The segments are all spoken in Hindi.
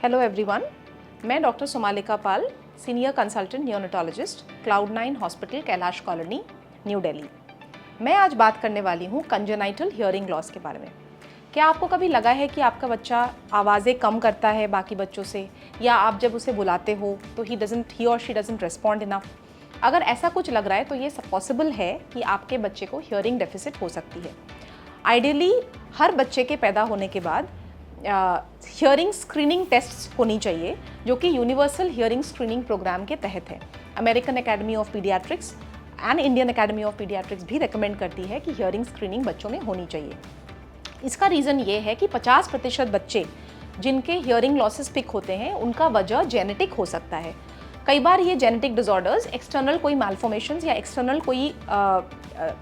हेलो एवरीवन, मैं doctor Somalika Pal, senior consultant neurotologist, Cloud9 hospital, Kailash colony, New Delhi. मैं आज बात करने वाली हूँ कंजेनाइटल हियरिंग लॉस के बारे में। क्या आपको कभी लगा है कि आपका बच्चा आवाज़ें कम करता है बाकी बच्चों से, या आप जब उसे बुलाते हो तो ही और शी डजंट रिस्पॉन्ड इनफ? अगर ऐसा कुछ लग रहा है तो ये पॉसिबल है कि आपके बच्चे को हियरिंग डेफिसिट हो सकती है। आइडियली हर बच्चे के पैदा होने के बाद हियरिंग स्क्रीनिंग टेस्ट होनी चाहिए, जो कि यूनिवर्सल हियरिंग स्क्रीनिंग प्रोग्राम के तहत है। American academy of paediatrics and Indian academy of paediatrics भी रेकमेंड करती है कि हियरिंग स्क्रीनिंग बच्चों में होनी चाहिए। इसका रीज़न ये है कि 50% बच्चे जिनके हियरिंग लॉसेस पिक होते हैं उनका वजह जेनेटिक हो सकता है। कई बार ये जेनेटिक डिसऑर्डर्स एक्सटर्नल कोई मालफॉर्मेशंस या एक्सटर्नल कोई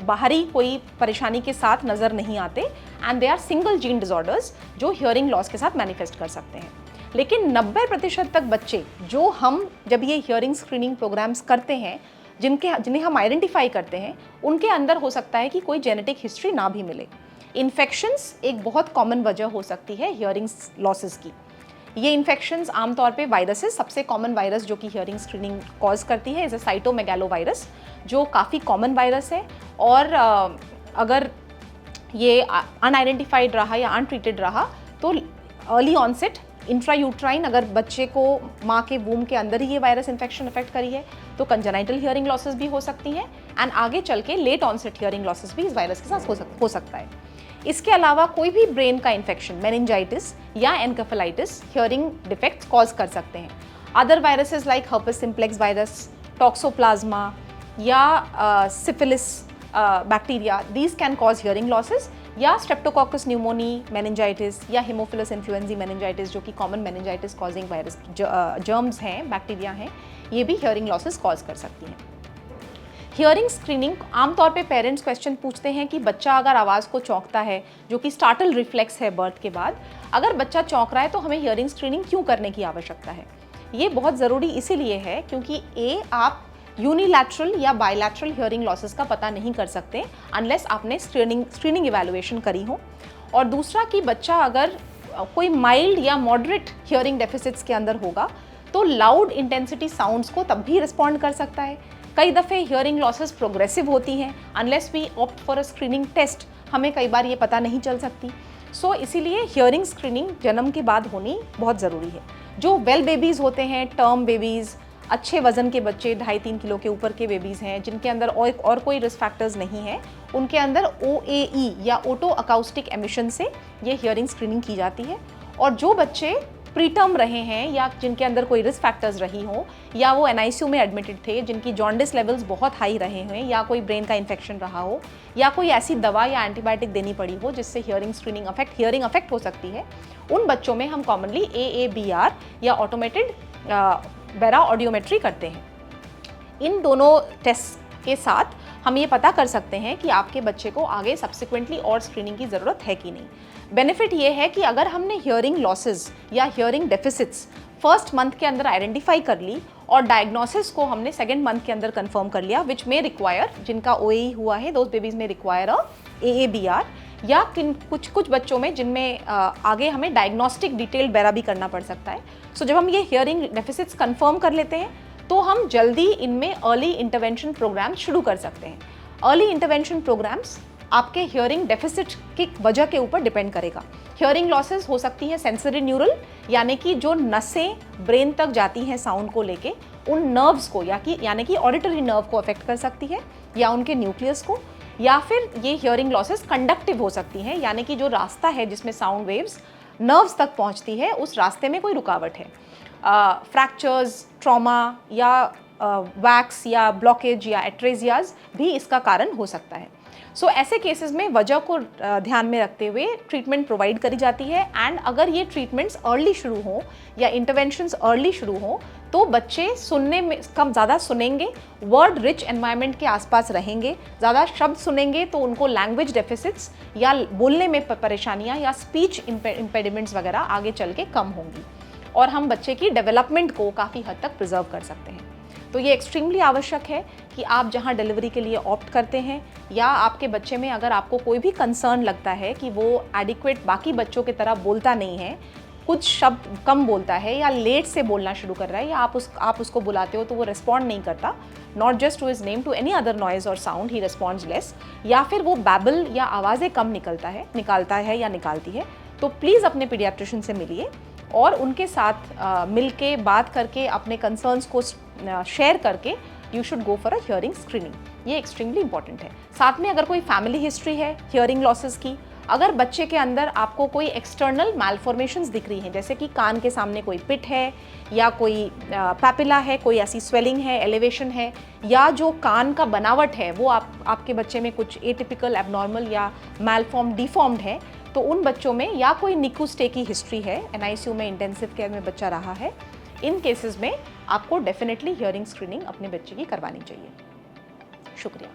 बाहरी कोई परेशानी के साथ नज़र नहीं आते, and they are single gene disorders जो हियरिंग लॉस के साथ मैनिफेस्ट कर सकते हैं। लेकिन 90% तक बच्चे जो हम जब ये हियरिंग स्क्रीनिंग प्रोग्राम्स करते हैं, जिन्हें हम आइडेंटिफाई करते हैं, उनके अंदर हो सकता है कि कोई जेनेटिक हिस्ट्री ना भी मिले। इन्फेक्शंस एक बहुत कॉमन वजह हो सकती है हियरिंग लॉसेस की। ये इन्फेक्शंस आमतौर पे वायरसेस, सबसे कॉमन वायरस जो कि हियरिंग स्क्रीनिंग कॉज करती है इज साइटोमेगालोवायरस, जो काफ़ी कॉमन वायरस है। और अगर ये अनआइडेंटिफाइड रहा या अनट्रीटेड रहा तो अर्ली ऑनसेट इंट्रायूट्राइन, अगर बच्चे को माँ के वूम के अंदर ही ये वायरस इन्फेक्शन अफेक्ट करी है तो कंजेनाइटल हियरिंग लॉसेस भी हो सकती हैं, एंड आगे चल के लेट ऑनसेट हियरिंग लॉसेस भी इस वायरस के साथ हो सकता है। इसके अलावा कोई भी ब्रेन का इन्फेक्शन, मेनिंजाइटिस या एनकेफेलाइटिस हियरिंग डिफेक्ट्स कॉज कर सकते हैं। Other viruses like herpes simplex virus, toxoplasma या syphilis bacteria, these can cause hearing losses, या स्ट्रेप्टोकोकस न्यूमोनी मेनिंजाइटिस या हिमोफिलस इन्फ्लुएंजी मेनिंजाइटिस, जो कि common meningitis causing virus germs हैं, बैक्टीरिया हैं, ये भी हियरिंग लॉसेस कॉज कर सकती हैं। हियरिंग स्क्रीनिंग, आमतौर पे पेरेंट्स क्वेश्चन पूछते हैं कि बच्चा अगर आवाज़ को चौंकता है, जो कि स्टार्टल रिफ्लेक्स है बर्थ के बाद, अगर बच्चा चौंक रहा है तो हमें हियरिंग स्क्रीनिंग क्यों करने की आवश्यकता है? ये बहुत ज़रूरी इसीलिए है क्योंकि आप यूनिलैटरल या बायलैटरल हियरिंग लॉसेस का पता नहीं कर सकते अनलेस आपने स्क्रीनिंग इवैल्यूएशन करी हो। और दूसरा कि बच्चा अगर कोई माइल्ड या मॉडरेट हियरिंग डेफिसिट्स के अंदर होगा तो लाउड इंटेंसिटी साउंड्स को तब भी रिस्पॉन्ड कर सकता है। कई दफ़े हियरिंग लॉसेस प्रोग्रेसिव होती हैं, unless we opt for a screening test हमें कई बार ये पता नहीं चल सकती। सो इसीलिए हियरिंग स्क्रीनिंग जन्म के बाद होनी बहुत ज़रूरी है। जो वेल बेबीज़ होते हैं, टर्म बेबीज़, अच्छे वज़न के बच्चे, 2.5-3 किलो के ऊपर के बेबीज़ हैं जिनके अंदर और कोई रिस्क फैक्टर्स नहीं है, उनके अंदर OAE या ऑटो अकाउस्टिक एमिशन से ये हियरिंग स्क्रीनिंग की जाती है। और जो बच्चे प्रीटर्म रहे हैं या जिनके अंदर कोई रिस्क फैक्टर्स रही हो, या वो NICU में एडमिटेड थे, जिनकी जॉन्डिस लेवल्स बहुत हाई रहे हैं, या कोई ब्रेन का इन्फेक्शन रहा हो, या कोई ऐसी दवा या एंटीबायोटिक देनी पड़ी हो जिससे हियरिंग अफेक्ट हो सकती है, उन बच्चों में हम कॉमनली AABR या ऑटोमेटेड बेरा ऑडियोमेट्री करते हैं। इन दोनों टेस्ट के साथ हम ये पता कर सकते हैं कि आपके बच्चे को आगे सब्सिक्वेंटली और स्क्रीनिंग की ज़रूरत है कि नहीं। बेनिफिट ये है कि अगर हमने हियरिंग लॉसेस या हियरिंग डेफिसिट्स फर्स्ट मंथ के अंदर आइडेंटिफाई कर ली और डायग्नोसिस को हमने सेकेंड मंथ के अंदर कंफर्म कर लिया, विच में रिक्वायर, जिनका OAE हुआ है, दोज बेबीज़ में रिक्वायर AABR, या कुछ बच्चों में जिनमें आगे हमें डायग्नोस्टिक डिटेल्ड बेरा भी करना पड़ सकता है। सो जब हम ये हियरिंग डेफिसिट्स कंफर्म कर लेते हैं तो हम जल्दी इनमें अर्ली इंटरवेंशन प्रोग्राम शुरू कर सकते हैं। अर्ली इंटरवेंशन प्रोग्राम्स आपके हियरिंग डेफिसिट की वजह के ऊपर डिपेंड करेगा। हियरिंग लॉसेस हो सकती है सेंसरी न्यूरल, यानी कि जो नसें ब्रेन तक जाती हैं साउंड को लेके, उन नर्व्स को यानी कि ऑडिटरी नर्व को अफेक्ट कर सकती है, या उनके न्यूक्लियस को। या फिर ये हियरिंग लॉसेस कंडक्टिव हो सकती हैं, यानी कि जो रास्ता है जिसमें साउंड वेव्स नर्व्स तक पहुंचती है, उस रास्ते में कोई रुकावट है। फ्रैक्चर्स, ट्रॉमा या वैक्स या ब्लॉकेज या एट्रेजियाज भी इसका कारण हो सकता है। सो ऐसे केसेस में वजह को ध्यान में रखते हुए ट्रीटमेंट प्रोवाइड करी जाती है, एंड अगर ये ट्रीटमेंट्स अर्ली शुरू हों या इंटरवेंशंस अर्ली शुरू हों तो बच्चे सुनने में कम ज़्यादा सुनेंगे, वर्ड रिच एनवायरनमेंट के आसपास रहेंगे, ज़्यादा शब्द सुनेंगे तो उनको लैंग्वेज डेफिसिट्स या बोलने में परेशानियाँ या स्पीच इम्पेडिमेंट्स वगैरह आगे चल के कम होंगी, और हम बच्चे की डेवलपमेंट को काफ़ी हद तक प्रिजर्व कर सकते हैं। तो ये एक्सट्रीमली आवश्यक है कि आप जहाँ डिलीवरी के लिए ऑप्ट करते हैं, या आपके बच्चे में अगर आपको कोई भी कंसर्न लगता है कि वो एडिक्वेट बाकी बच्चों की तरह बोलता नहीं है, कुछ शब्द कम बोलता है या लेट से बोलना शुरू कर रहा है, या आप उसको बुलाते हो तो वो रिस्पॉन्ड नहीं करता, not just to his name, to any other noise और साउंड ही रिस्पॉन्ड्स लेस, या फिर वो बैबल या आवाज़ें कम निकालता है या निकालती है, तो प्लीज़ अपने पीडियाट्रिशियन से मिलिए और उनके साथ मिलके बात करके अपने कंसर्न्स को शेयर करके you should go for a hearing screening. ये एक्सट्रीमली इंपॉर्टेंट है। साथ में अगर कोई फैमिली हिस्ट्री है हियरिंग लॉसेस की, अगर बच्चे के अंदर आपको कोई एक्सटर्नल मैलफॉर्मेशंस दिख रही हैं, जैसे कि कान के सामने कोई पिट है या कोई पैपिला है, कोई ऐसी स्वेलिंग है, एलिवेशन है, या जो कान का बनावट है वो आपके बच्चे में कुछ एटिपिकल, एबनॉर्मल या मैलफॉर्म, डिफॉर्म्ड है, तो उन बच्चों में, या कोई निकू स्टे की हिस्ट्री है, NICU में इंटेंसिव केयर में बच्चा रहा है, इन केसेस में आपको डेफिनेटली हियरिंग स्क्रीनिंग अपने बच्चे की करवानी चाहिए। शुक्रिया।